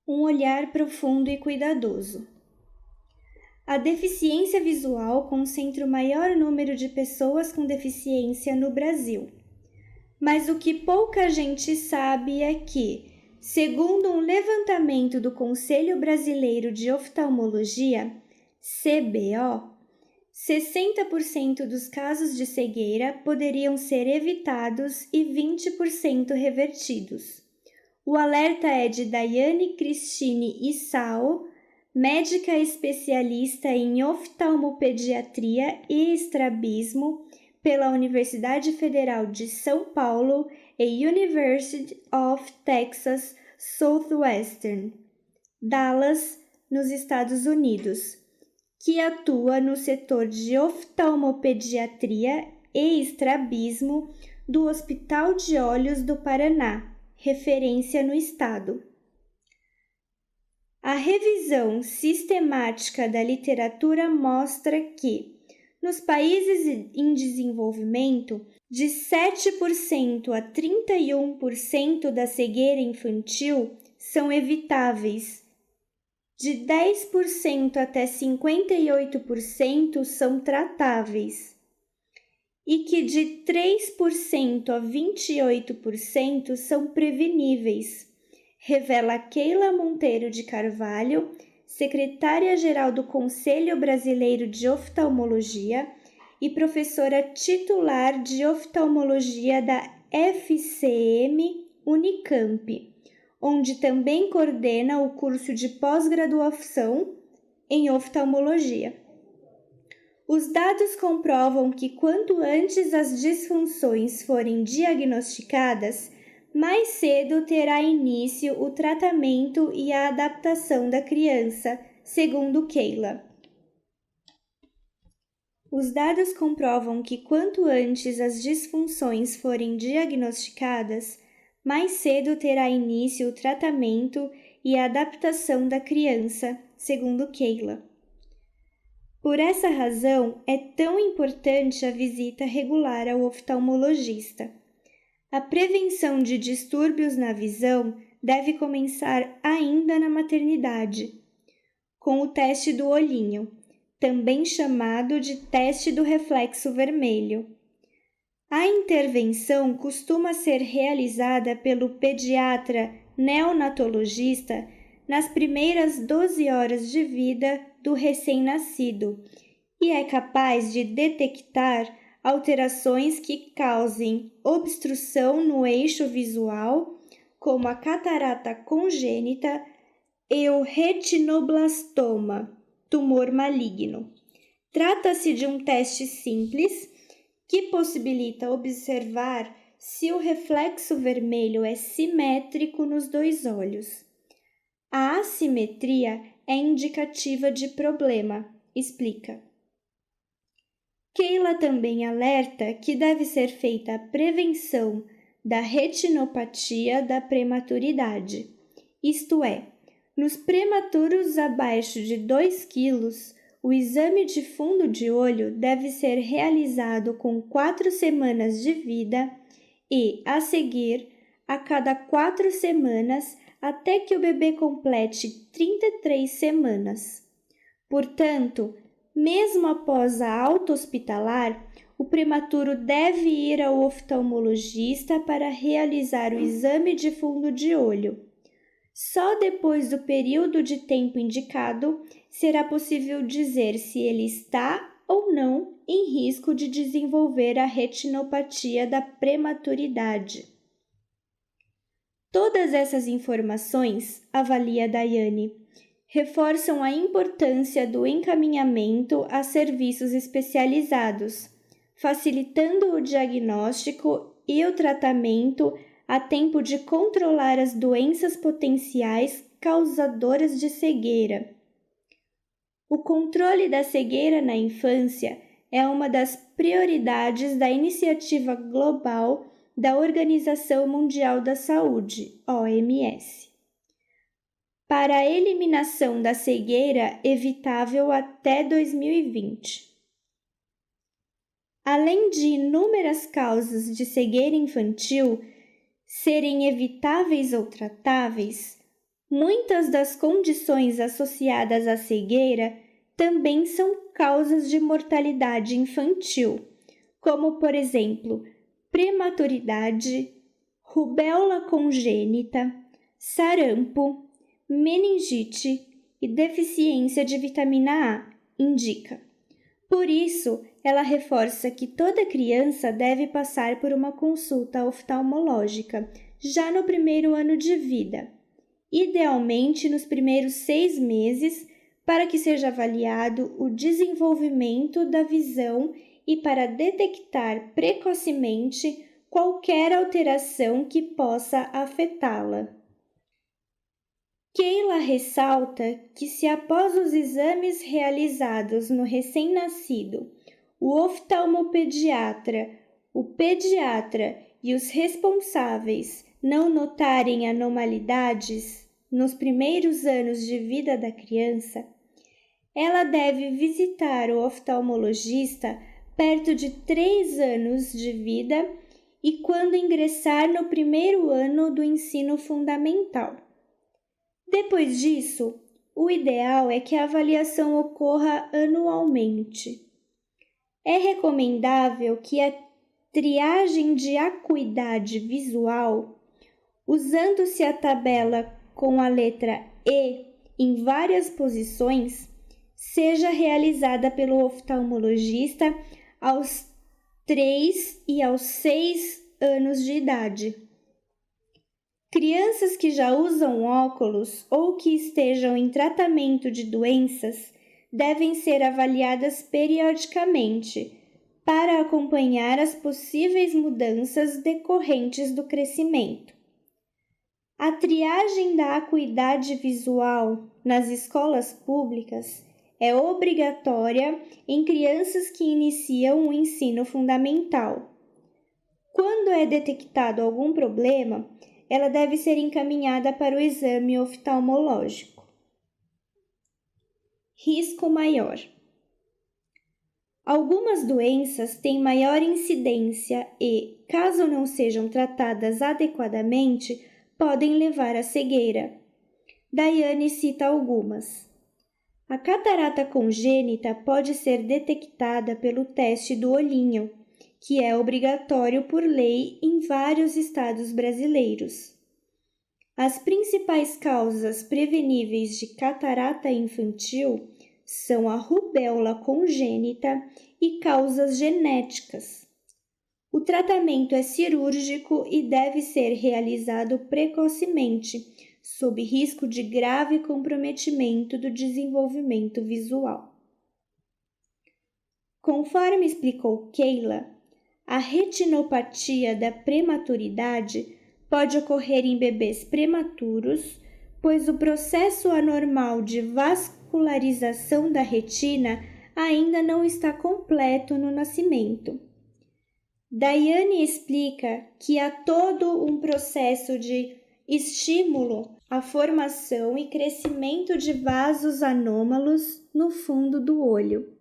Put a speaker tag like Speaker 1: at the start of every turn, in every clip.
Speaker 1: Um olhar profundo e cuidadoso. A deficiência visual concentra o maior número de pessoas com deficiência no Brasil. Mas o que pouca gente sabe é que, segundo um levantamento do Conselho Brasileiro de Oftalmologia, CBO, 60% dos casos de cegueira poderiam ser evitados e 20% revertidos. O alerta é de Daiane Cristine Issao, médica especialista em oftalmopediatria e estrabismo pela Universidade Federal de São Paulo e University of Texas Southwestern, Dallas, nos Estados Unidos, que atua no setor de oftalmopediatria e estrabismo do Hospital de Olhos do Paraná, referência no estado. A revisão sistemática da literatura mostra que, nos países em desenvolvimento, de 7% a 31% da cegueira infantil são evitáveis, de 10% até 58% são tratáveis, e que de 3% a 28% são preveníveis, revela Keila Monteiro de Carvalho, secretária-geral do Conselho Brasileiro de Oftalmologia e professora titular de oftalmologia da FCM Unicamp, onde também coordena o curso de pós-graduação em oftalmologia. Os dados comprovam que quanto antes as disfunções forem diagnosticadas, mais cedo terá início o tratamento e a adaptação da criança, segundo Keila. Os dados comprovam que quanto antes as disfunções forem diagnosticadas, mais cedo terá início o tratamento e a adaptação da criança, segundo Keila. Por essa razão, é tão importante a visita regular ao oftalmologista. A prevenção de distúrbios na visão deve começar ainda na maternidade, com o teste do olhinho, também chamado de teste do reflexo vermelho. A intervenção costuma ser realizada pelo pediatra neonatologista nas primeiras 12 horas de vida do recém-nascido e é capaz de detectar alterações que causem obstrução no eixo visual, como a catarata congênita e o retinoblastoma, tumor maligno. Trata-se de um teste simples que possibilita observar se o reflexo vermelho é simétrico nos dois olhos. A assimetria é indicativa de problema, explica. Keila também alerta que deve ser feita a prevenção da retinopatia da prematuridade, isto é, nos prematuros abaixo de 2 quilos, o exame de fundo de olho deve ser realizado com 4 semanas de vida e, a seguir, a cada 4 semanas, até que o bebê complete 33 semanas. Portanto, mesmo após a alta hospitalar, o prematuro deve ir ao oftalmologista para realizar o exame de fundo de olho. Só depois do período de tempo indicado será possível dizer se ele está ou não em risco de desenvolver a retinopatia da prematuridade. Todas essas informações, avalia Daiane, reforçam a importância do encaminhamento a serviços especializados, facilitando o diagnóstico e o tratamento a tempo de controlar as doenças potenciais causadoras de cegueira. O controle da cegueira na infância é uma das prioridades da Iniciativa Global da Organização Mundial da Saúde, OMS, para a eliminação da cegueira evitável até 2020. Além de inúmeras causas de cegueira infantil serem evitáveis ou tratáveis, Muitas das condições associadas à cegueira também são causas de mortalidade infantil, como, por exemplo, prematuridade, rubéola congênita, sarampo, meningite e deficiência de vitamina A, indica. Por isso, ela reforça que toda criança deve passar por uma consulta oftalmológica já no primeiro ano de vida, idealmente nos primeiros 6 meses, para que seja avaliado o desenvolvimento da visão e para detectar precocemente qualquer alteração que possa afetá-la. Keila ressalta que se após os exames realizados no recém-nascido, o oftalmopediatra, o pediatra e os responsáveis não notarem anormalidades nos primeiros anos de vida da criança, ela deve visitar o oftalmologista perto de 3 anos de vida e quando ingressar no primeiro ano do ensino fundamental. Depois disso, o ideal é que a avaliação ocorra anualmente. É recomendável que a triagem de acuidade visual, usando-se a tabela com a letra E em várias posições, seja realizada pelo oftalmologista aos 3 e aos 6 anos de idade. Crianças que já usam óculos ou que estejam em tratamento de doenças devem ser avaliadas periodicamente para acompanhar as possíveis mudanças decorrentes do crescimento. A triagem da acuidade visual nas escolas públicas é obrigatória em crianças que iniciam o ensino fundamental. Quando é detectado algum problema, ela deve ser encaminhada para o exame oftalmológico. Risco maior. Algumas doenças têm maior incidência e, caso não sejam tratadas adequadamente, podem levar à cegueira. Daiane cita algumas. A catarata congênita pode ser detectada pelo teste do olhinho, que é obrigatório por lei em vários estados brasileiros. As principais causas preveníveis de catarata infantil são a rubéola congênita e causas genéticas. O tratamento é cirúrgico e deve ser realizado precocemente, sob risco de grave comprometimento do desenvolvimento visual. Conforme explicou Keila, a retinopatia da prematuridade pode ocorrer em bebês prematuros, pois o processo anormal de vascularização da retina ainda não está completo no nascimento. Daiane explica que há todo um processo de estímulo à formação e crescimento de vasos anômalos no fundo do olho,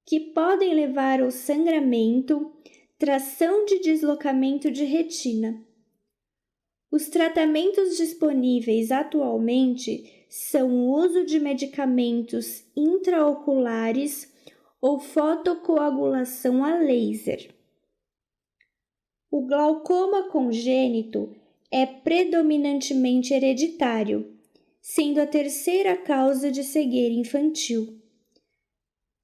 Speaker 1: que podem levar ao sangramento, tração de deslocamento de retina. Os tratamentos disponíveis atualmente são o uso de medicamentos intraoculares ou fotocoagulação a laser. O glaucoma congênito é predominantemente hereditário, sendo a terceira causa de cegueira infantil.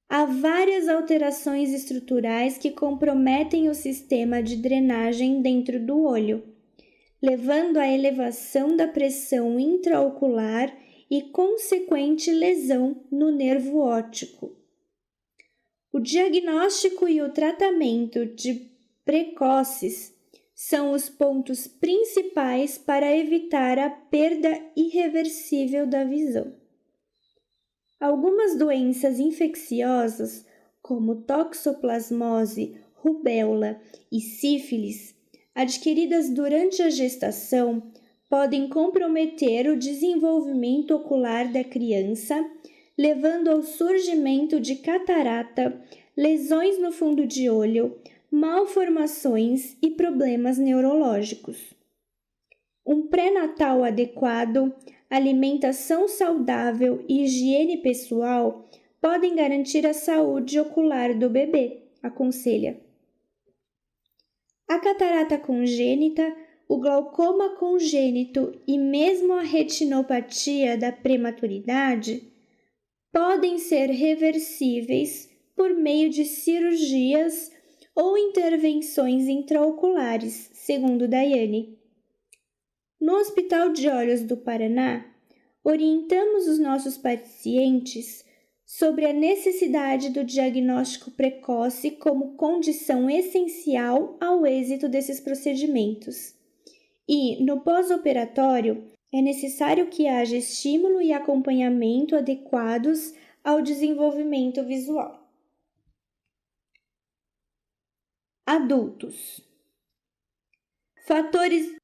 Speaker 1: Há várias alterações estruturais que comprometem o sistema de drenagem dentro do olho, levando à elevação da pressão intraocular e consequente lesão no nervo óptico. O diagnóstico e o tratamento de precoces são os pontos principais para evitar a perda irreversível da visão. Algumas doenças infecciosas, como toxoplasmose, rubéola e sífilis, adquiridas durante a gestação, podem comprometer o desenvolvimento ocular da criança, levando ao surgimento de catarata, lesões no fundo de olho, malformações e problemas neurológicos. Um pré-natal adequado, alimentação saudável e higiene pessoal podem garantir a saúde ocular do bebê, aconselha. A catarata congênita, o glaucoma congênito e mesmo a retinopatia da prematuridade podem ser reversíveis por meio de cirurgias ou intervenções intraoculares, segundo Daiane. No Hospital de Olhos do Paraná, orientamos os nossos pacientes sobre a necessidade do diagnóstico precoce como condição essencial ao êxito desses procedimentos. E, no pós-operatório, é necessário que haja estímulo e acompanhamento adequados ao desenvolvimento visual. Adultos. Fatores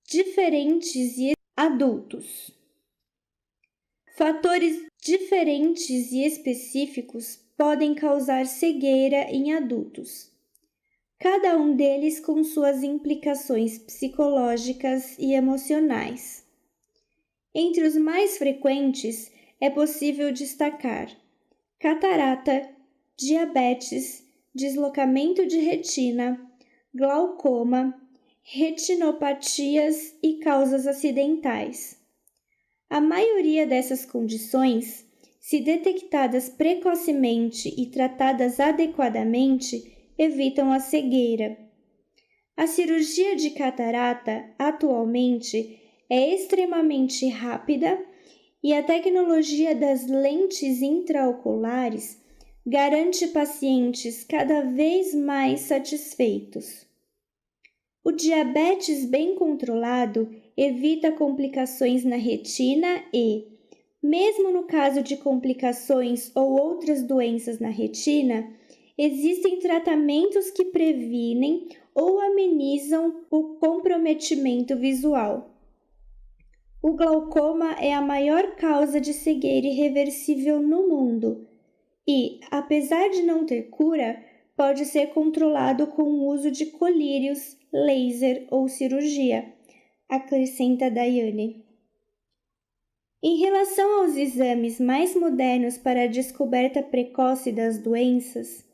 Speaker 1: diferentes e específicos podem causar cegueira em adultos, cada um deles com suas implicações psicológicas e emocionais. Entre os mais frequentes é possível destacar catarata, diabetes, deslocamento de retina, glaucoma, retinopatias e causas acidentais. A maioria dessas condições, se detectadas precocemente e tratadas adequadamente, evitam a cegueira. A cirurgia de catarata, atualmente, é extremamente rápida e a tecnologia das lentes intraoculares garante pacientes cada vez mais satisfeitos. O diabetes bem controlado evita complicações na retina e, mesmo no caso de complicações ou outras doenças na retina, existem tratamentos que previnem ou amenizam o comprometimento visual. O glaucoma é a maior causa de cegueira irreversível no mundo e, apesar de não ter cura, pode ser controlado com o uso de colírios, laser ou cirurgia, acrescenta Daiane. Em relação aos exames mais modernos para a descoberta precoce das doenças,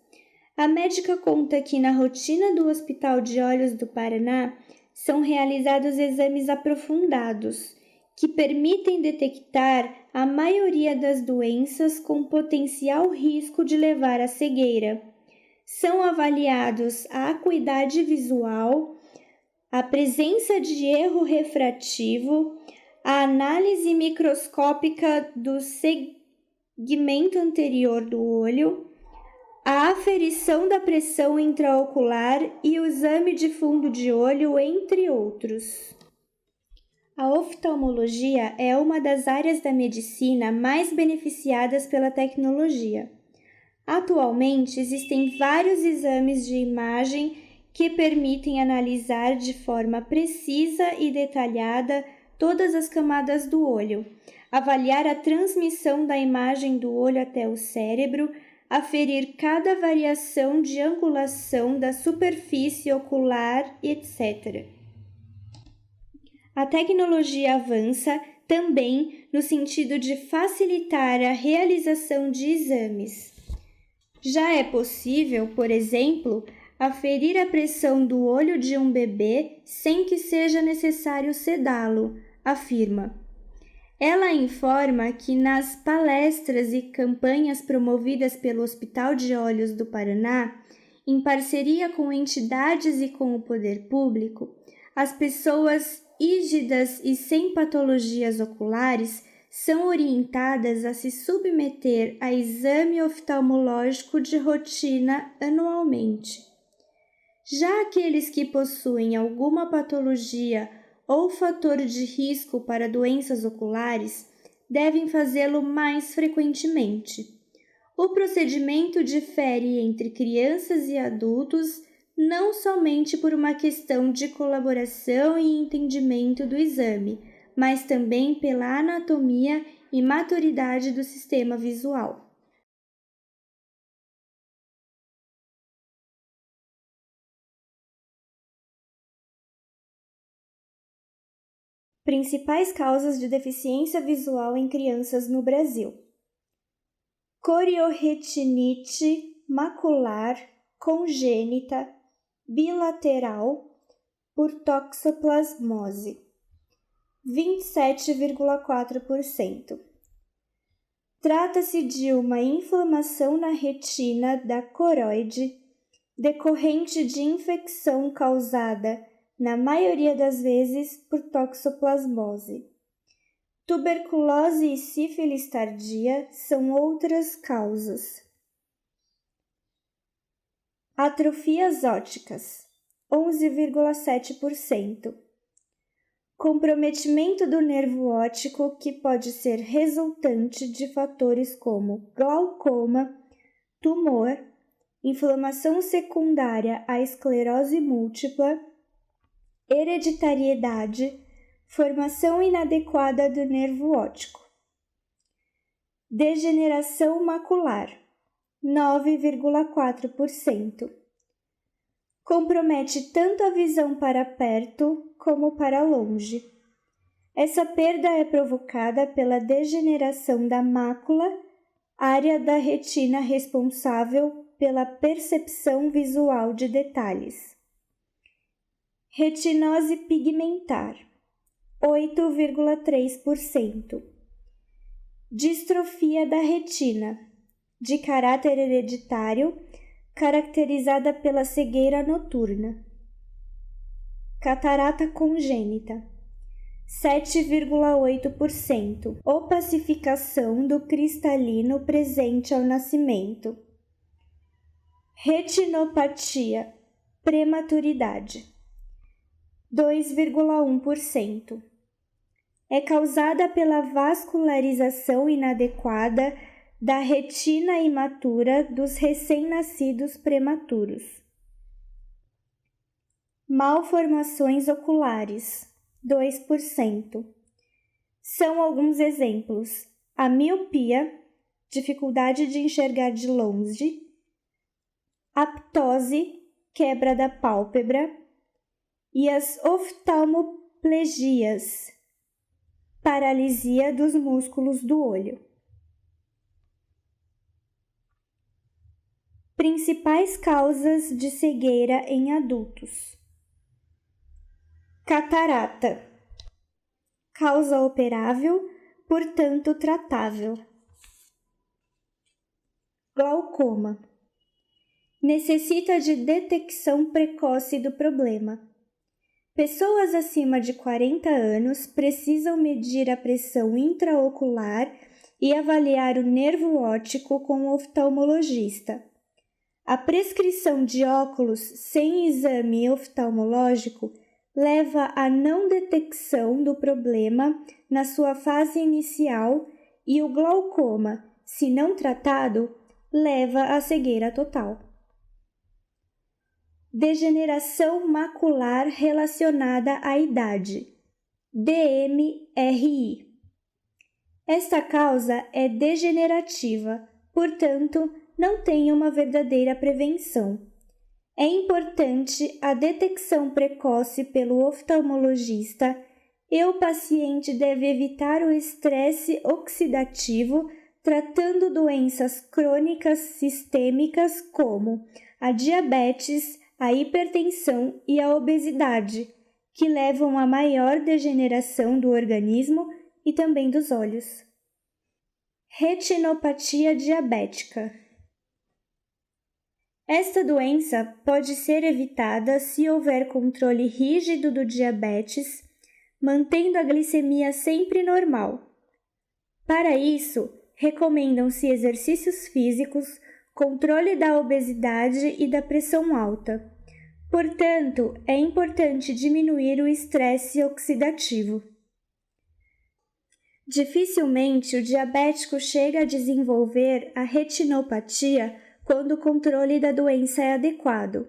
Speaker 1: a médica conta que na rotina do Hospital de Olhos do Paraná são realizados exames aprofundados, que permitem detectar a maioria das doenças com potencial risco de levar à cegueira. São avaliados a acuidade visual, a presença de erro refrativo, a análise microscópica do segmento anterior do olho, a aferição da pressão intraocular e o exame de fundo de olho, entre outros. A oftalmologia é uma das áreas da medicina mais beneficiadas pela tecnologia. Atualmente, existem vários exames de imagem que permitem analisar de forma precisa e detalhada todas as camadas do olho, avaliar a transmissão da imagem do olho até o cérebro, aferir cada variação de angulação da superfície ocular, etc. A tecnologia avança também no sentido de facilitar a realização de exames. Já é possível, por exemplo, aferir a pressão do olho de um bebê sem que seja necessário sedá-lo, afirma. Ela informa que nas palestras e campanhas promovidas pelo Hospital de Olhos do Paraná, em parceria com entidades e com o poder público, as pessoas ígidas e sem patologias oculares são orientadas a se submeter a exame oftalmológico de rotina anualmente. Já aqueles que possuem alguma patologia ou fator de risco para doenças oculares devem fazê-lo mais frequentemente. O procedimento difere entre crianças e adultos não somente por uma questão de colaboração e entendimento do exame, mas também pela anatomia e maturidade do sistema visual. Principais causas de deficiência visual em crianças no Brasil: corioretinite macular congênita bilateral por toxoplasmose, 27,4%. Trata-se de uma inflamação na retina da coroide decorrente de infecção causada, na maioria das vezes, por toxoplasmose. Tuberculose e sífilis tardia são outras causas. Atrofias ópticas, 11,7%. Comprometimento do nervo óptico que pode ser resultante de fatores como glaucoma, tumor, inflamação secundária à esclerose múltipla, hereditariedade, formação inadequada do nervo óptico. Degeneração macular, 9,4%. Compromete tanto a visão para perto como para longe. Essa perda é provocada pela degeneração da mácula, área da retina responsável pela percepção visual de detalhes. Retinose pigmentar, 8,3%. Distrofia da retina, de caráter hereditário, caracterizada pela cegueira noturna. Catarata congênita, 7,8%. Opacificação do cristalino presente ao nascimento. Retinopatia, prematuridade, 2,1%. É causada pela vascularização inadequada da retina imatura dos recém-nascidos prematuros. Malformações oculares, 2%. São alguns exemplos: a miopia, dificuldade de enxergar de longe, a ptose, quebra da pálpebra, e as oftalmoplegias, paralisia dos músculos do olho. Principais causas de cegueira em adultos: catarata, causa operável, portanto tratável. Glaucoma, necessita de detecção precoce do problema. Pessoas acima de 40 anos precisam medir a pressão intraocular e avaliar o nervo óptico com o oftalmologista. A prescrição de óculos sem exame oftalmológico leva à não detecção do problema na sua fase inicial e o glaucoma, se não tratado, leva à cegueira total. Degeneração macular relacionada à idade, DMRI. Esta causa é degenerativa, portanto, não tem uma verdadeira prevenção. É importante a detecção precoce pelo oftalmologista e o paciente deve evitar o estresse oxidativo, tratando doenças crônicas sistêmicas como a diabetes, a hipertensão e a obesidade, que levam a maior degeneração do organismo e também dos olhos. Retinopatia diabética. Esta doença pode ser evitada se houver controle rígido do diabetes, mantendo a glicemia sempre normal. Para isso, recomendam-se exercícios físicos, controle da obesidade e da pressão alta. Portanto, é importante diminuir o estresse oxidativo. Dificilmente o diabético chega a desenvolver a retinopatia quando o controle da doença é adequado.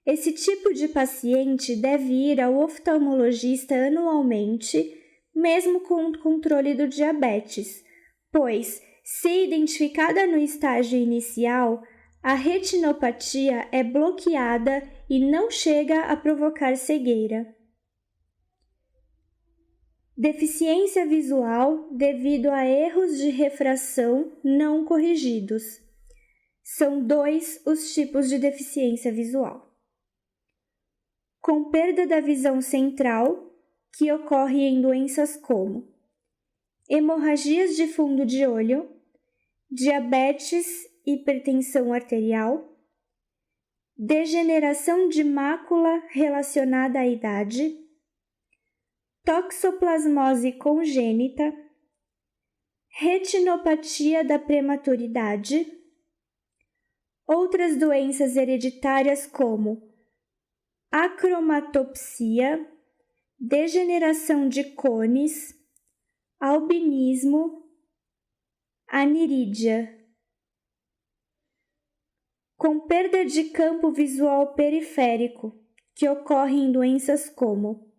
Speaker 1: Esse tipo de paciente deve ir ao oftalmologista anualmente, mesmo com o controle do diabetes, pois, se identificada no estágio inicial, a retinopatia é bloqueada e não chega a provocar cegueira. Deficiência visual devido a erros de refração não corrigidos. São 2 os tipos de deficiência visual. Com perda da visão central, que ocorre em doenças como hemorragias de fundo de olho, diabetes, hipertensão arterial, degeneração de mácula relacionada à idade, toxoplasmose congênita, retinopatia da prematuridade, outras doenças hereditárias como acromatopsia, degeneração de cones, albinismo, anirídea. Com perda de campo visual periférico, que ocorre em doenças como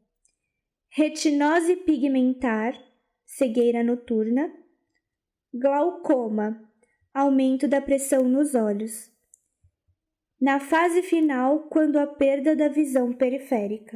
Speaker 1: retinose pigmentar, cegueira noturna, glaucoma, aumento da pressão nos olhos. Na fase final, quando a perda da visão periférica.